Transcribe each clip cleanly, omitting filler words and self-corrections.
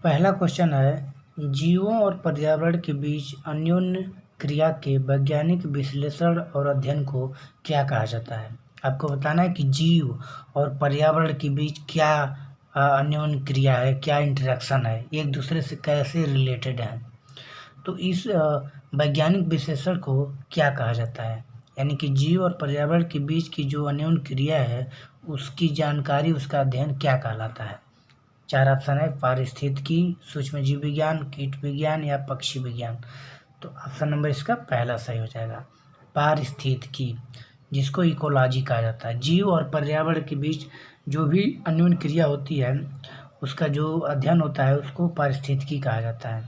पहला क्वेश्चन है, जीवों और पर्यावरण के बीच अन्योन्य क्रिया के वैज्ञानिक विश्लेषण और अध्ययन को क्या कहा जाता है। आपको बताना है कि जीव और पर्यावरण के बीच क्या अन्योन्य क्रिया है, क्या इंटरेक्शन है, एक दूसरे से कैसे रिलेटेड है। तो इस वैज्ञानिक विश्लेषण को क्या कहा जाता है, यानी कि जीव और पर्यावरण के बीच की जो अन्योन्य क्रिया है उसकी जानकारी, उसका अध्ययन क्या कहलाता है। 4 ऑप्शन है, पारिस्थितिकी, सूक्ष्म जीव विज्ञान, कीट विज्ञान या पक्षी विज्ञान। तो ऑप्शन नंबर इसका पहला सही हो जाएगा, पारिस्थितिकी, जिसको इकोलॉजी कहा जाता है। जीव और पर्यावरण के बीच जो भी अन्योन्य क्रिया होती है उसका जो अध्ययन होता है उसको पारिस्थितिकी कहा जाता है।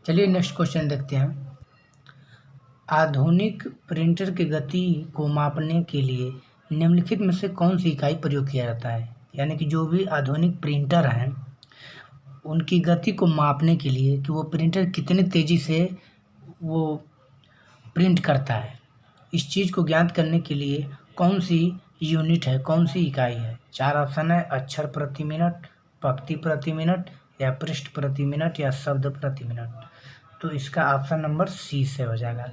चलिए नेक्स्ट क्वेश्चन देखते हैं। आधुनिक प्रिंटर की गति को मापने के लिए निम्नलिखित में से कौन सी इकाई प्रयोग किया जाता है। यानी कि जो भी आधुनिक प्रिंटर हैं उनकी गति को मापने के लिए कि वो प्रिंटर कितनी तेज़ी से वो प्रिंट करता है, इस चीज़ को ज्ञात करने के लिए कौन सी यूनिट है, कौन सी इकाई है। 4 ऑप्शन है, अक्षर प्रति मिनट, पंक्ति प्रति मिनट या पृष्ठ प्रति मिनट या शब्द प्रति मिनट। तो इसका ऑप्शन नंबर सी से हो जाएगा,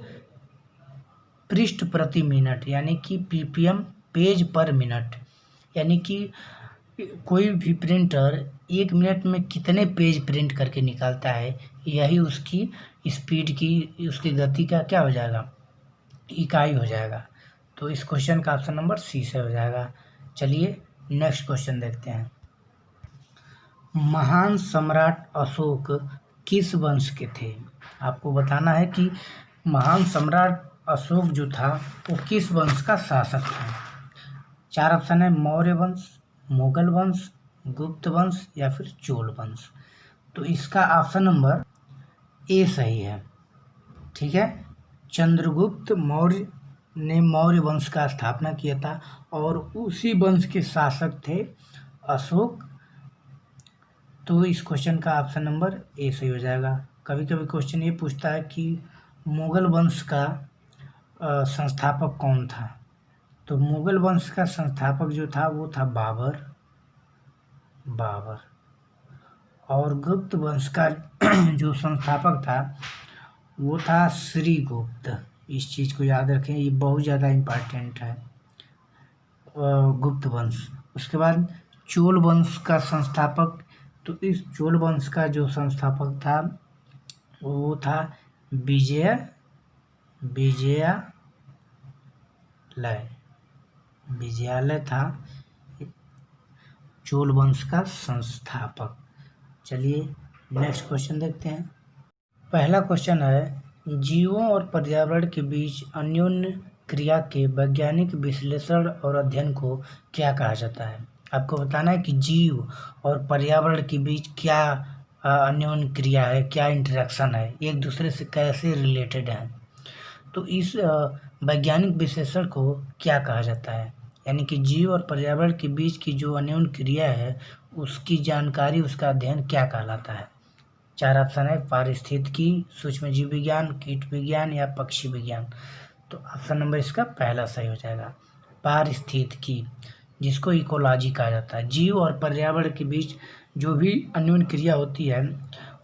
पृष्ठ प्रति मिनट, यानी कि पीपीएम, पेज पर मिनट। यानी कि कोई भी प्रिंटर 1 मिनट में कितने पेज प्रिंट करके निकालता है, यही उसकी स्पीड की, उसकी गति का क्या हो जाएगा, इकाई हो जाएगा। तो इस क्वेश्चन का ऑप्शन नंबर सी से हो जाएगा। चलिए नेक्स्ट क्वेश्चन देखते हैं। महान सम्राट अशोक किस वंश के थे। आपको बताना है कि महान सम्राट अशोक जो था वो किस वंश का शासक था। 4 ऑप्शन है, मौर्य वंश, मुगल वंश, गुप्त वंश या फिर चोल वंश। तो इसका ऑप्शन नंबर ए सही है। ठीक है, चंद्रगुप्त मौर्य ने मौर्य वंश का स्थापना किया था और उसी वंश के शासक थे अशोक। तो इस क्वेश्चन का ऑप्शन नंबर ए सही हो जाएगा। कभी कभी क्वेश्चन ये पूछता है कि मुगल वंश का संस्थापक कौन था। तो मुगल वंश का संस्थापक जो था वो था बाबर। और गुप्त वंश का जो संस्थापक था वो था श्रीगुप्त। इस चीज़ को याद रखें, ये बहुत ज़्यादा इम्पॉर्टेंट है, गुप्त वंश। उसके बाद चोल वंश का संस्थापक, तो इस चोल वंश का जो संस्थापक था वो था विजयालय था चोल वंश का संस्थापक। चलिए नेक्स्ट क्वेश्चन देखते हैं। पहला क्वेश्चन है, जीवों और पर्यावरण के बीच अन्योन्य क्रिया के वैज्ञानिक विश्लेषण और अध्ययन को क्या कहा जाता है। आपको बताना है कि जीव और पर्यावरण के बीच क्या अन्योन्य क्रिया है, क्या इंटरेक्शन है, एक दूसरे से कैसे रिलेटेड है। तो इस वैज्ञानिक विश्लेषण को क्या कहा जाता है, यानी कि जीव और पर्यावरण के बीच की जो अन्योन्य क्रिया है उसकी जानकारी, उसका अध्ययन क्या कहलाता है। 4 ऑप्शन है, पारिस्थितिकी, सूक्ष्म जीव विज्ञान, कीट विज्ञान या पक्षी विज्ञान। तो ऑप्शन नंबर इसका पहला सही हो जाएगा, पारिस्थितिकी, जिसको इकोलॉजी कहा जाता है। जीव और पर्यावरण के बीच जो भी अन्योन्य क्रिया होती है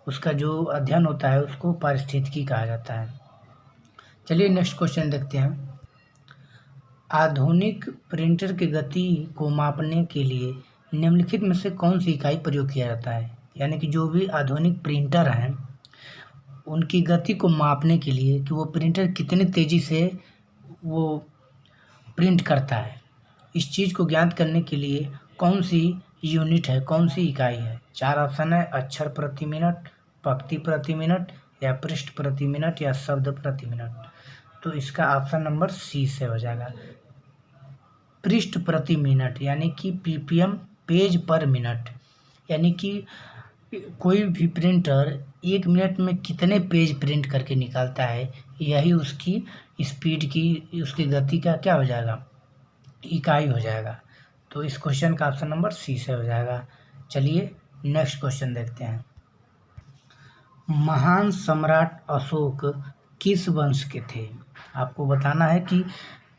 उसका जो अध्ययन होता है उसको पारिस्थितिकी कहा जाता है। चलिए नेक्स्ट क्वेश्चन देखते हैं। आधुनिक प्रिंटर की गति को मापने के लिए निम्नलिखित में से कौन सी इकाई प्रयोग किया जाता है। यानी कि जो भी आधुनिक प्रिंटर हैं उनकी गति को मापने के लिए कि वो प्रिंटर कितनी तेज़ी से वो प्रिंट करता है, इस चीज़ को ज्ञात करने के लिए कौन सी यूनिट है, कौन सी इकाई है। 4 ऑप्शन है, अक्षर प्रति मिनट, पंक्ति प्रति मिनट या पृष्ठ प्रति मिनट या शब्द प्रति मिनट। तो इसका ऑप्शन नंबर सी से हो जाएगा, पृष्ठ प्रति मिनट, यानी कि पीपीएम, पेज पर मिनट। यानी कि कोई भी प्रिंटर 1 मिनट में कितने पेज प्रिंट करके निकालता है, यही उसकी स्पीड की, उसकी गति का क्या हो जाएगा, इकाई हो जाएगा। तो इस क्वेश्चन का ऑप्शन नंबर सी से हो जाएगा। चलिए नेक्स्ट क्वेश्चन देखते हैं। महान सम्राट अशोक किस वंश के थे। आपको बताना है कि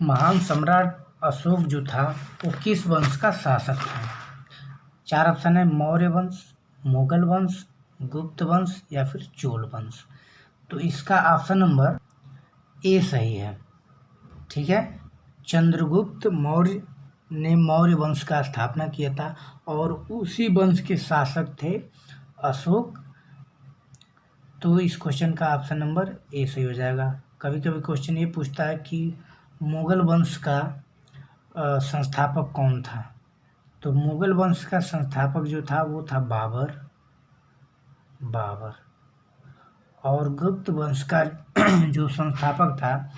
महान सम्राट अशोक जो था वो किस वंश का शासक था। 4 ऑप्शन है, मौर्य वंश, मुगल वंश, गुप्त वंश या फिर चोल वंश। तो इसका ऑप्शन नंबर ए सही है। ठीक है, चंद्रगुप्त मौर्य ने मौर्य वंश का स्थापना किया था और उसी वंश के शासक थे अशोक। तो इस क्वेश्चन का ऑप्शन नंबर ए सही हो जाएगा। कभी कभी क्वेश्चन ये पूछता है कि मुगल वंश का संस्थापक कौन था। तो मुगल वंश का संस्थापक जो था वो था बाबर। और गुप्त वंश का जो संस्थापक था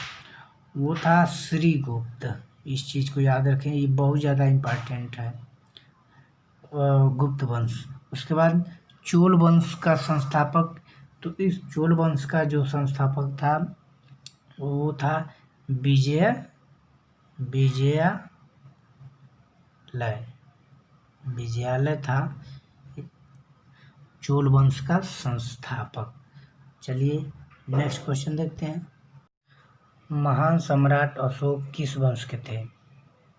वो था श्रीगुप्त। इस चीज़ को याद रखें, ये बहुत ज़्यादा इम्पोर्टेंट है। गुप्त वंश। उसके बाद चोल वंश का संस्थापक, तो इस चोल वंश का जो संस्थापक था वो था विजयालय था चोल वंश का संस्थापक। चलिए नेक्स्ट क्वेश्चन देखते हैं। महान सम्राट अशोक किस वंश के थे?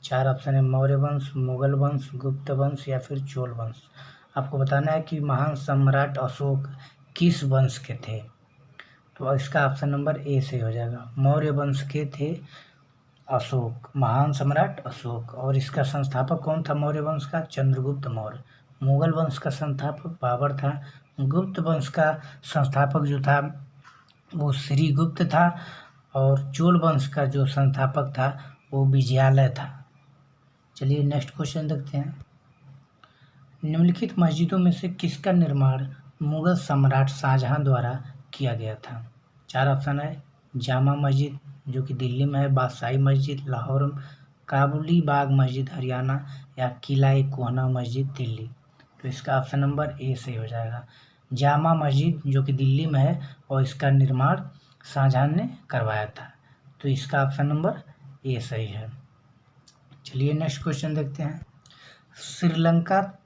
4 ऑप्शन है, मौर्य वंश, मुगल वंश, गुप्त वंश या फिर चोल वंश। आपको बताना है कि महान सम्राट अशोक किस वंश के थे। तो इसका ऑप्शन नंबर ए से हो जाएगा। मौर्य वंश के थे अशोक, महान सम्राट अशोक। और इसका संस्थापक कौन था मौर्य वंश का? चंद्रगुप्त मौर्य। मुगल वंश का संस्थापक बाबर था। गुप्त वंश का संस्थापक जो था वो श्रीगुप्त था। और चोल वंश का जो संस्थापक था वो विजयालय था। चलिए नेक्स्ट क्वेश्चन देखते हैं। निम्नलिखित मस्जिदों में से किसका निर्माण मुगल सम्राट शाहजहां द्वारा किया गया था? 4 ऑप्शन है, जामा मस्जिद जो कि दिल्ली में है, बादशाही मस्जिद लाहौर, काबुली बाग मस्जिद हरियाणा या किला-ए-कोहना मस्जिद दिल्ली। तो इसका ऑप्शन नंबर ए सही हो जाएगा। जामा मस्जिद जो कि दिल्ली में है और इसका निर्माण शाहजहां ने करवाया था। तो इसका ऑप्शन नंबर ए सही है। चलिए नेक्स्ट क्वेश्चन देखते हैं। श्रीलंका,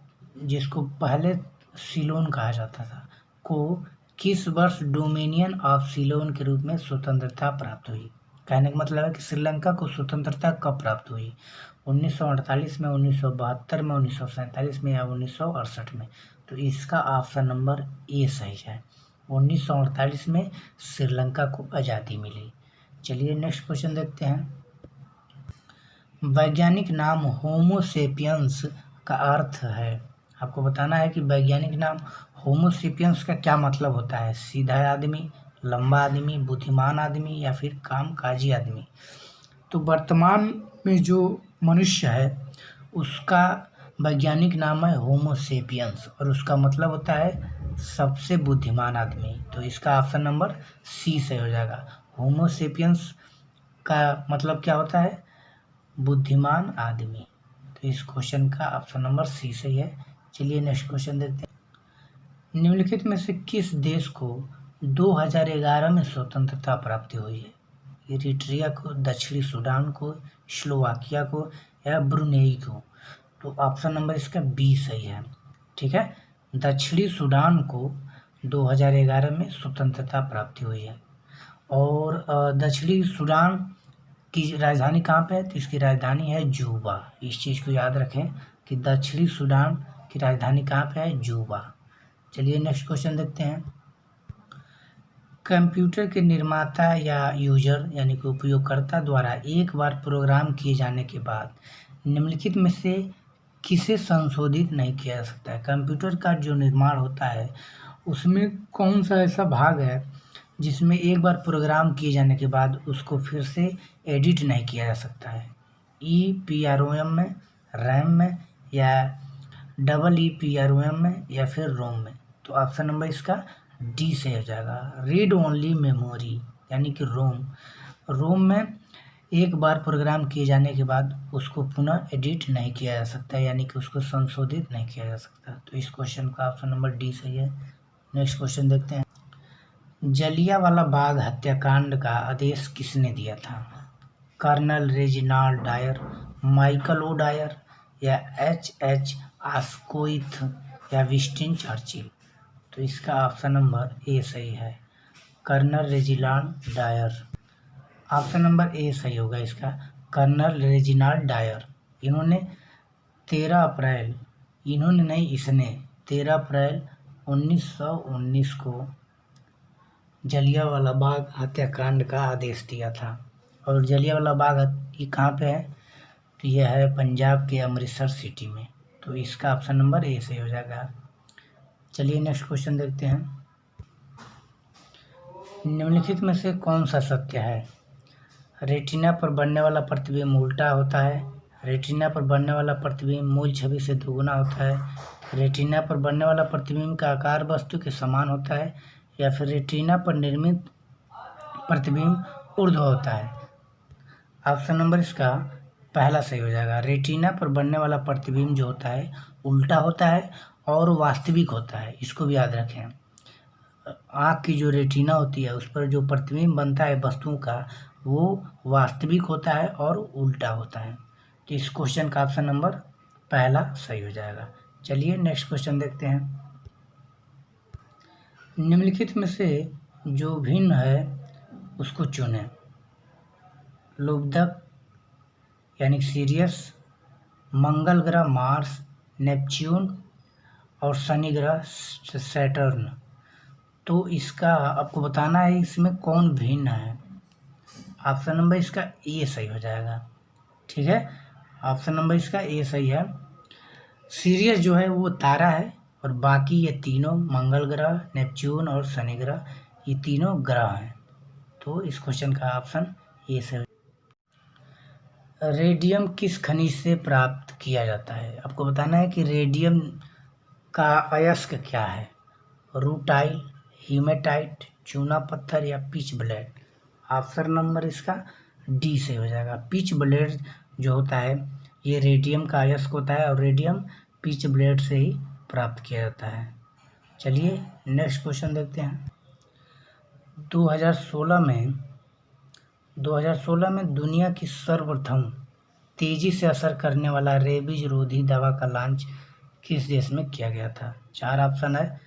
जिसको पहले सीलोन कहा जाता था, को किस वर्ष डोमिनियन ऑफ सीलोन के रूप में स्वतंत्रता प्राप्त हुई? कहने का मतलब है कि श्रीलंका को स्वतंत्रता कब प्राप्त हुई? 1948 में, 1972 में, 1947 में या 1968 में। तो इसका ऑप्शन नंबर ए सही है। 1948 में श्रीलंका को आज़ादी मिली। चलिए नेक्स्ट क्वेश्चन देखते हैं। वैज्ञानिक नाम होमो सेपियंस का अर्थ है। आपको बताना है कि वैज्ञानिक नाम होमो सेपियंस का क्या मतलब होता है। सीधा आदमी, लंबा आदमी, बुद्धिमान आदमी या फिर कामकाजी आदमी। तो वर्तमान में जो मनुष्य है उसका वैज्ञानिक नाम है होमो सेपियंस और उसका मतलब होता है सबसे बुद्धिमान आदमी। तो इसका ऑप्शन नंबर सी से हो जाएगा। होमो सेपियंस का मतलब क्या होता है? बुद्धिमान आदमी। तो इस क्वेश्चन का ऑप्शन नंबर सी सही है। चलिए नेक्स्ट क्वेश्चन देखते हैं। निम्नलिखित में से किस देश को 2011 में स्वतंत्रता प्राप्ति हुई है? इरिट्रिया को, दक्षिणी सूडान को, स्लोवाकिया को या ब्रुनेई को। तो ऑप्शन नंबर इसका बी सही है। ठीक है, दक्षिणी सूडान को 2011 में स्वतंत्रता प्राप्ति हुई है। और दक्षिणी सूडान की राजधानी कहाँ पे है? तो इसकी राजधानी है जूबा। इस चीज़ को याद रखें कि दक्षिणी सूडान की राजधानी कहाँ पे है? जूबा। चलिए नेक्स्ट क्वेश्चन देखते हैं। कंप्यूटर के निर्माता या यूजर यानी कि उपयोगकर्ता द्वारा एक बार प्रोग्राम किए जाने के बाद निम्नलिखित में से किसे संशोधित नहीं किया जा सकता है? कंप्यूटर का जो निर्माण होता है उसमें कौन सा ऐसा भाग है जिसमें एक बार प्रोग्राम किए जाने के बाद उसको फिर से एडिट नहीं किया जा सकता है? EEPROM में, रैम में या EEPROM में या फिर रोम में। तो ऑप्शन नंबर इसका डी से हो जाएगा। रीड ओनली मेमोरी यानी कि रोम में एक बार प्रोग्राम किए जाने के बाद उसको पुनः एडिट नहीं किया जा सकता यानी कि उसको संशोधित नहीं किया जा सकता। तो इस क्वेश्चन का ऑप्शन नंबर डी सही है। नेक्स्ट क्वेश्चन देखते हैं। जलियांवाला बाग हत्याकांड का आदेश किसने दिया था? Colonel Reginald Dyer, Michael O Dyer या H आस्कोइथ या विंस्टन चर्चिल। तो इसका ऑप्शन नंबर ए सही है। Colonel Reginald Dyer. Option number A सही होगा इसका। Colonel Reginald Dyer. इन्होंने 13 अप्रैल, इन्होंने नहीं, इसने 13 अप्रैल 1919 को जलियांवाला बाग हत्याकांड का आदेश दिया था। और जलियांवाला बाग ये कहाँ पे है? तो यह है पंजाब के अमृतसर सिटी में। तो इसका ऑप्शन नंबर ए सही हो जाएगा। चलिए नेक्स्ट क्वेश्चन देखते हैं। निम्नलिखित में से कौन सा सत्य है? रेटिना पर बनने वाला प्रतिबिंब उल्टा होता है। रेटिना पर बनने वाला प्रतिबिंब मूल छवि से दोगुना होता है। रेटिना पर बनने वाला प्रतिबिंब का आकार वस्तु के समान होता है, या फिर रेटिना पर निर्मित प्रतिबिंब ऊर्ध्व होता है। ऑप्शन नंबर इसका पहला सही हो जाएगा। रेटिना पर बनने वाला प्रतिबिंब जो होता है उल्टा होता है और वास्तविक होता है। इसको भी याद रखें। आँख की जो रेटिना होती है उस पर जो प्रतिबिंब बनता है वस्तुओं का, वो वास्तविक होता है और उल्टा होता है। तो इस क्वेश्चन का ऑप्शन नंबर पहला सही हो जाएगा। चलिए नेक्स्ट क्वेश्चन देखते हैं। निम्नलिखित में से जो भिन्न है उसको चुनें। लुब्धक यानी सीरियस, मंगल ग्रह मार्स, नेपच्यून और शनि ग्रह सैटर्न। तो इसका आपको बताना है इसमें कौन भिन्न है। ऑप्शन नंबर इसका ए सही हो जाएगा। ठीक है, ऑप्शन नंबर इसका ए सही है। सीरियस जो है वो तारा है, और बाकी ये तीनों मंगल ग्रह, नेपच्यून और शनि ग्रह, ये तीनों ग्रह हैं। तो इस क्वेश्चन का ऑप्शन ए सही। रेडियम किस खनिज से प्राप्त किया जाता है? आपको बताना है कि रेडियम का अयस्क क्या है। रूटाइल, हीमेटाइट, चूना पत्थर या पिच ब्लेड। ऑप्शन नंबर इसका डी से हो जाएगा। पिच ब्लेड जो होता है ये रेडियम का अयस्क होता है, और रेडियम पिच ब्लेड से ही प्राप्त किया जाता है। चलिए नेक्स्ट क्वेश्चन देखते हैं। 2016 में दुनिया की सर्वप्रथम तेजी से असर करने वाला रेबीज रोधी दवा का लॉन्च किस देश में किया गया था? 4 ऑप्शन है,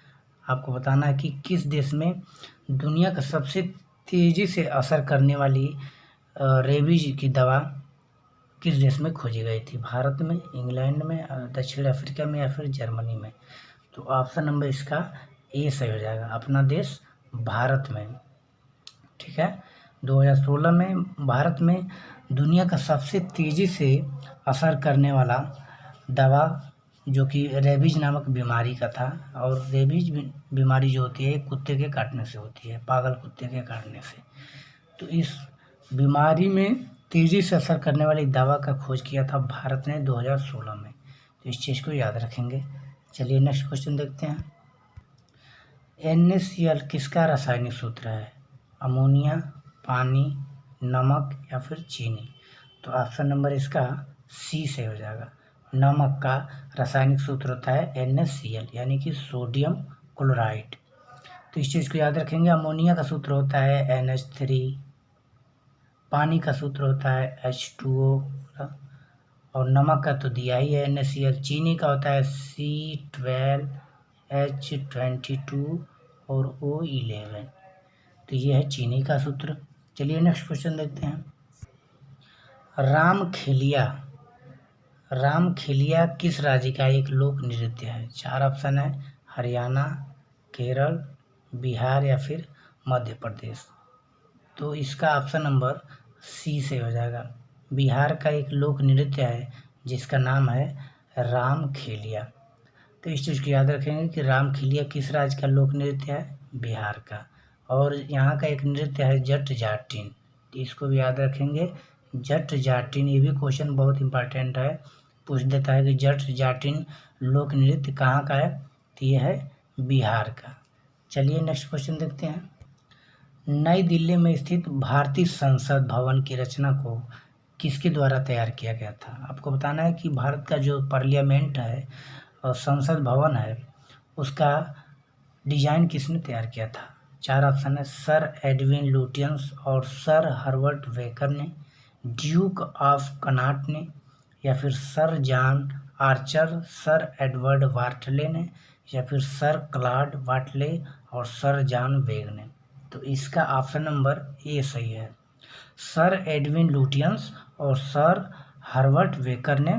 आपको बताना है कि किस देश में दुनिया का सबसे तेजी से असर करने वाली रेबीज की दवा किस देश में खोजी गई थी? भारत में, इंग्लैंड में, दक्षिण अफ्रीका में या फिर जर्मनी में? तो ऑप्शन नंबर इसका ए सही हो जाएगा, अपना देश भारत में। ठीक है, 2016 में भारत में दुनिया का सबसे तेज़ी से असर करने वाला दवा जो कि रेबीज नामक बीमारी का था। और रेबीज बीमारी जो होती है कुत्ते के काटने से होती है, पागल कुत्ते के काटने से। तो इस बीमारी में तेज़ी से असर करने वाली दवा का खोज किया था भारत ने 2016 में। तो इस चीज़ को याद रखेंगे। चलिए नेक्स्ट क्वेश्चन देखते हैं। NaCl किसका रासायनिक सूत्र है? अमोनिया, पानी, नमक या फिर चीनी? तो ऑप्शन नंबर इसका सी से हो जाएगा। नमक का रासायनिक सूत्र होता है NaCl यानी कि सोडियम क्लोराइड। तो इस चीज़ को याद रखेंगे। अमोनिया का सूत्र होता है NH3, पानी का सूत्र होता है H2O, और नमक का तो दिया ही है NaCl। चीनी का होता है C12H22 और O11। तो ये है चीनी का सूत्र। चलिए नेक्स्ट क्वेश्चन देखते हैं। रामखेलिया किस राज्य का एक लोक नृत्य है? 4 ऑप्शन है, हरियाणा, केरल, बिहार या फिर मध्य प्रदेश। तो इसका ऑप्शन नंबर सी से हो जाएगा। बिहार का एक लोक नृत्य है जिसका नाम है रामखेलिया। तो इस चीज़ को याद रखेंगे कि रामखेलिया किस राज्य का लोक नृत्य है? बिहार का। और यहाँ का एक नृत्य है जट जाटिन। तो इसको भी याद रखेंगे, जट जाटिन। ये भी क्वेश्चन बहुत इंपॉर्टेंट है, पूछ देता है कि जट जाटिन लोक नृत्य कहाँ का है? तो ये है बिहार का। चलिए नेक्स्ट क्वेश्चन देखते हैं। नई दिल्ली में स्थित भारतीय संसद भवन की रचना को किसके द्वारा तैयार किया गया था? आपको बताना है कि भारत का जो पार्लियामेंट है और संसद भवन है उसका डिजाइन किसने तैयार किया था? 4 ऑप्शन है, सर एडविन लुटियंस और सर हर्बर्ट वेकर ने, ड्यूक ऑफ कनाट ने, या फिर Sir John Archer, Sir Edward Wortley ने, या फिर सर क्लॉड वाटले और सर जॉन वेग ने? तो इसका ऑप्शन नंबर ए सही है। सर एडविन लुटियंस और सर हर्बर्ट वेकर ने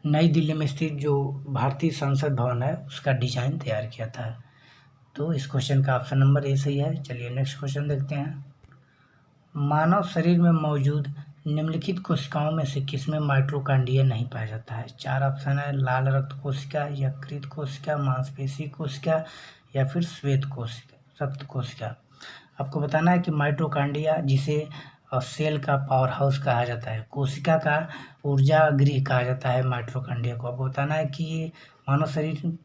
नई दिल्ली में स्थित जो भारतीय संसद भवन है उसका डिजाइन तैयार किया था। तो इस क्वेश्चन का ऑप्शन नंबर ए सही है। चलिए नेक्स्ट क्वेश्चन देखते हैं। मानव शरीर में मौजूद निम्नलिखित कोशिकाओं में से किसमें माइटोकॉन्ड्रिया नहीं पाया जाता है? 4 ऑप्शन है। लाल रक्त कोशिका, यकृत कोशिका, मांसपेशी कोशिका या फिर श्वेत कोशिका, रक्त कोशिका। आपको बताना है कि माइटोकॉन्ड्रिया जिसे सेल का पावर हाउस कहा जाता है, कोशिका का ऊर्जा गृह कहा जाता है माइटोकॉन्ड्रिया को। आपको बताना है कि ये मानव शरीर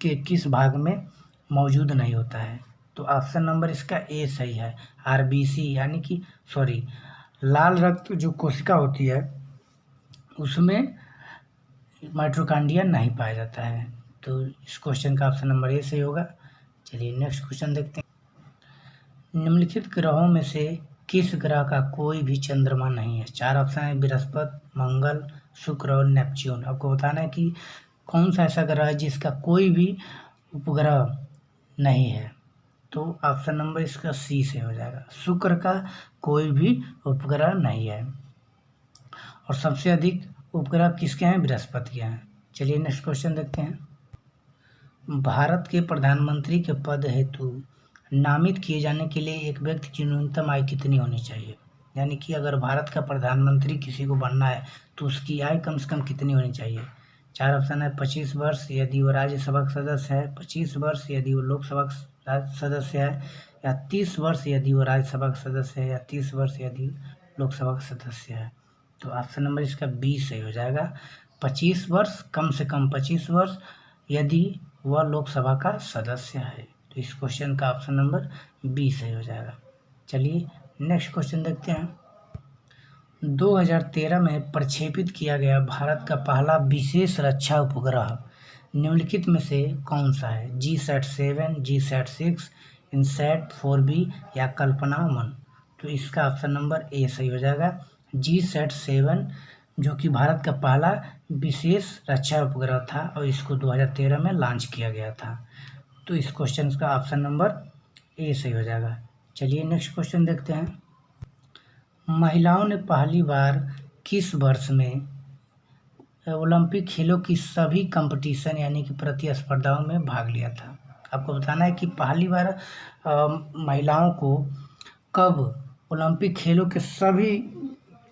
के किस भाग में मौजूद नहीं होता है। तो ऑप्शन नंबर इसका ए सही है। आरबीसी यानी कि लाल रक्त जो कोशिका होती है उसमें माइटोकॉन्ड्रिया नहीं पाया जाता है। तो इस क्वेश्चन का ऑप्शन नंबर ए सही होगा। चलिए नेक्स्ट क्वेश्चन देखते हैं। निम्नलिखित ग्रहों में से किस ग्रह का कोई भी चंद्रमा नहीं है? 4 ऑप्शन है। बृहस्पति, मंगल, शुक्र और नेपच्यून। आपको बताना है कि कौन सा ऐसा ग्रह है जिसका कोई भी उपग्रह नहीं है। तो ऑप्शन नंबर इसका सी से हो जाएगा। शुक्र का कोई भी उपग्रह नहीं है। और सबसे अधिक उपग्रह किसके हैं? बृहस्पति के हैं। चलिए नेक्स्ट क्वेश्चन देखते हैं। भारत के प्रधानमंत्री के पद हेतु नामित किए जाने के लिए एक व्यक्ति की न्यूनतम आयु कितनी होनी चाहिए? यानी कि अगर भारत का प्रधानमंत्री किसी को बनना है तो उसकी आयु कम से कम कितनी होनी चाहिए? 4 ऑप्शन है। 25 वर्ष यदि वो राज्यसभा का सदस्य है, 25 वर्ष यदि वो लोकसभा का सदस्य है, या 30 वर्ष यदि वो राज्यसभा का सदस्य है, या 30 वर्ष यदि लोकसभा का सदस्य है। तो ऑप्शन नंबर इसका बी सही हो जाएगा। 25 वर्ष, कम से कम 25 वर्ष यदि वह लोकसभा का सदस्य है। तो इस क्वेश्चन का ऑप्शन नंबर बी सही हो जाएगा। चलिए नेक्स्ट क्वेश्चन देखते हैं। 2013 में प्रक्षेपित किया गया भारत का पहला विशेष रक्षा उपग्रह निम्नलिखित में से कौन सा है? GSAT-7, GSAT-6, INSAT-4B या कल्पना-1। तो इसका ऑप्शन नंबर ए सही हो जाएगा। GSAT-7 जो कि भारत का पहला विशेष रक्षा उपग्रह था और इसको 2013 में लॉन्च किया गया था। तो इस क्वेश्चन का ऑप्शन नंबर ए सही हो जाएगा। चलिए नेक्स्ट क्वेश्चन देखते हैं। महिलाओं ने पहली बार किस वर्ष में ओलंपिक खेलों की सभी कंपटीशन यानी कि प्रतिस्पर्धाओं में भाग लिया था? आपको बताना है कि पहली बार महिलाओं को कब ओलंपिक खेलों के सभी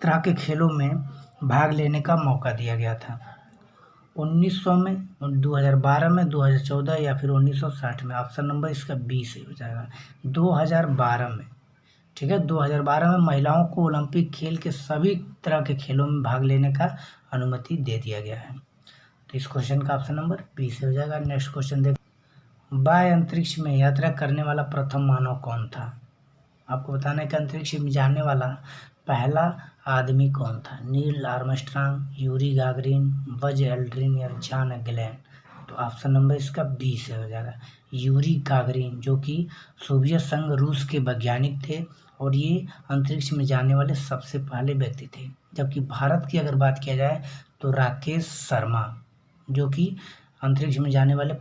तरह के खेलों में भाग लेने का मौका दिया गया था? 1900 में, 2012 में, 2014 या फिर 1960 में। ऑप्शन नंबर इसका बी से हो जाएगा। 2012 में। ठीक है, 2012 में महिलाओं को ओलंपिक खेल के सभी तरह के खेलों में भाग लेने का अनुमति दे दिया गया है। तो इस क्वेश्चन का ऑप्शन नंबर बी से हो जाएगा। नेक्स्ट क्वेश्चन देख। बाह्य अंतरिक्ष में यात्रा करने वाला प्रथम मानव कौन था? आपको बताना है कि अंतरिक्ष में जाने वाला पहला आदमी कौन था? Neil Armstrong, Yuri Gagarin, Buzz Aldrin या जॉन गैलेन। तो ऑप्शन नंबर इसका बी से हो जाएगा। यूरी गागरिन जो कि सोवियत संघ रूस के वैज्ञानिक थे और ये अंतरिक्ष में जाने वाले सबसे पहले व्यक्ति थे। जबकि भारत की अगर बात किया जाए तो राकेश शर्मा जो कि अंतरिक्ष में जाने वाले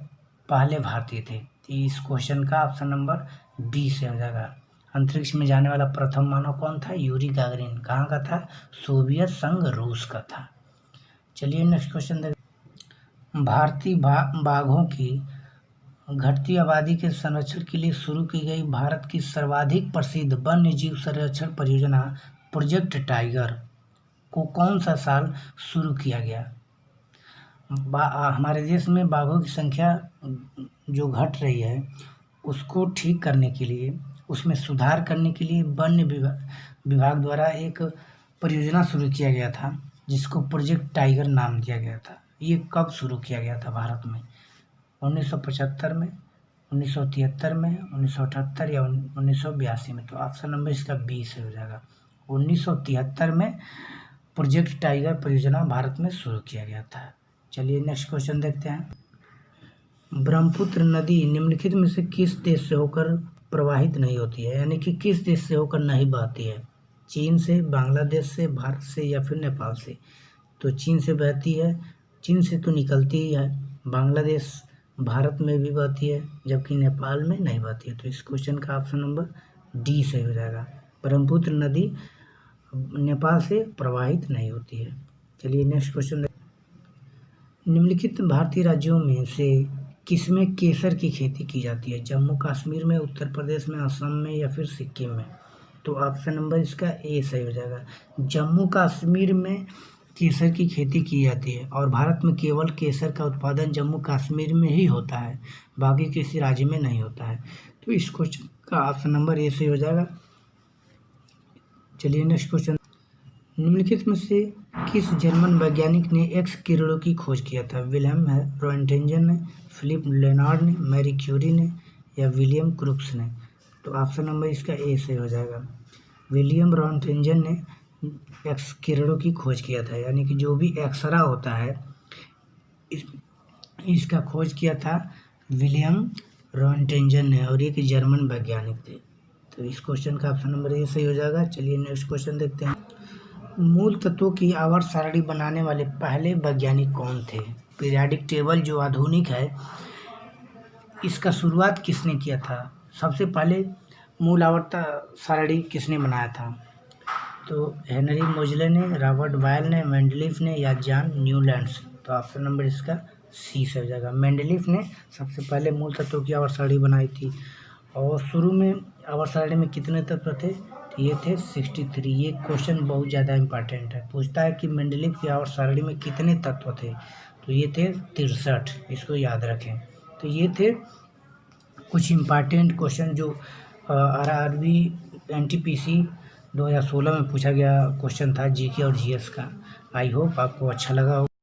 पहले भारतीय थे। तो इस क्वेश्चन का ऑप्शन नंबर बी से हो जाएगा। अंतरिक्ष में जाने वाला प्रथम मानव कौन था? Yuri Gagarin. कहाँ का था? सोवियत संघ रूस का था। चलिए नेक्स्ट क्वेश्चन देखते। भारतीय बाघों की घटती आबादी के संरक्षण के लिए शुरू की गई भारत की सर्वाधिक प्रसिद्ध वन्य जीव संरक्षण परियोजना प्रोजेक्ट टाइगर को कौन सा साल शुरू किया गया? हमारे देश में बाघों की संख्या जो घट रही है उसको ठीक करने के लिए, उसमें सुधार करने के लिए वन्य विभाग द्वारा एक परियोजना शुरू किया गया था जिसको प्रोजेक्ट टाइगर नाम दिया गया था। ये कब शुरू किया गया था भारत में? 1975 में, 1973 में, 1978 या 1982 में। तो ऑप्शन नंबर इसका बी से हो जाएगा। 1973 में प्रोजेक्ट टाइगर परियोजना भारत में शुरू किया गया था। चलिए नेक्स्ट क्वेश्चन देखते हैं। ब्रह्मपुत्र नदी निम्नलिखित में से किस देश से होकर प्रवाहित नहीं होती है? यानी कि किस देश से होकर नहीं बहती है? चीन से, बांग्लादेश से, भारत से या फिर नेपाल से? तो चीन से बहती है। चीन से तो निकलती ही है। बांग्लादेश, भारत में भी बहती है जबकि नेपाल में नहीं बहती है। तो इस क्वेश्चन का ऑप्शन नंबर डी से हो जाएगा। ब्रह्मपुत्र नदी नेपाल से प्रवाहित नहीं होती है। चलिए नेक्स्ट क्वेश्चन। निम्नलिखित भारतीय राज्यों में से किसमें केसर की खेती की जाती है? जम्मू कश्मीर में, उत्तर प्रदेश में, असम में या फिर सिक्किम में? तो ऑप्शन नंबर इसका ए सही हो जाएगा। जम्मू कश्मीर में केसर की खेती की जाती है और भारत में केवल केसर का उत्पादन जम्मू कश्मीर में ही होता है, बाकी किसी राज्य में नहीं होता है। तो इस क्वेश्चन का ऑप्शन नंबर ए सही हो जाएगा। चलिए नेक्स्ट क्वेश्चन। निम्नलिखित में से किस जर्मन वैज्ञानिक ने एक्स किरणों की खोज किया था? विल्हेम है, रोएंटजेन ने, फिलिप लेनार्ड ने, मैरी क्यूरी ने या विलियम क्रूक्स ने? तो ऑप्शन नंबर इसका ए सही हो जाएगा। विलियम रोएंटजेन ने एक्स किरणों की खोज किया था, यानी कि जो भी एक्सरा होता है इसका खोज किया था विलियम रोएंटजेन ने, और एक जर्मन वैज्ञानिक थे। तो इस क्वेश्चन का ऑप्शन नंबर ए सही हो जाएगा। चलिए नेक्स्ट क्वेश्चन देखते हैं। मूल तत्वों की आवर्त सारणी बनाने वाले पहले वैज्ञानिक कौन थे? पीरियाडिक टेबल जो आधुनिक है, इसका शुरुआत किसने किया था? सबसे पहले मूल आवर्त सारणी किसने बनाया था? तो हेनरी मोजले ने, रॉबर्ट बायल ने, मेंडलीफ ने या जॉन न्यूलैंड्स? तो ऑप्शन नंबर इसका सी से हो जाएगा। मेंडलीफ ने सबसे पहले मूल तत्वों की आवर्त सारणी बनाई थी। और शुरू में आवर्त सारणी में कितने तत्व थे? तो ये थे 63। ये क्वेश्चन बहुत ज़्यादा इंपॉर्टेंट है। पूछता है कि मेंडलीफ की आवर्त सारणी में कितने तत्व थे? तो ये थे 63। इसको याद रखें। तो ये थे कुछ इम्पॉर्टेंट क्वेश्चन जो आरआरबी एनटीपीसी 2016 में पूछा गया क्वेश्चन था, जीके और जीएस का। आई होप आपको अच्छा लगा होगा।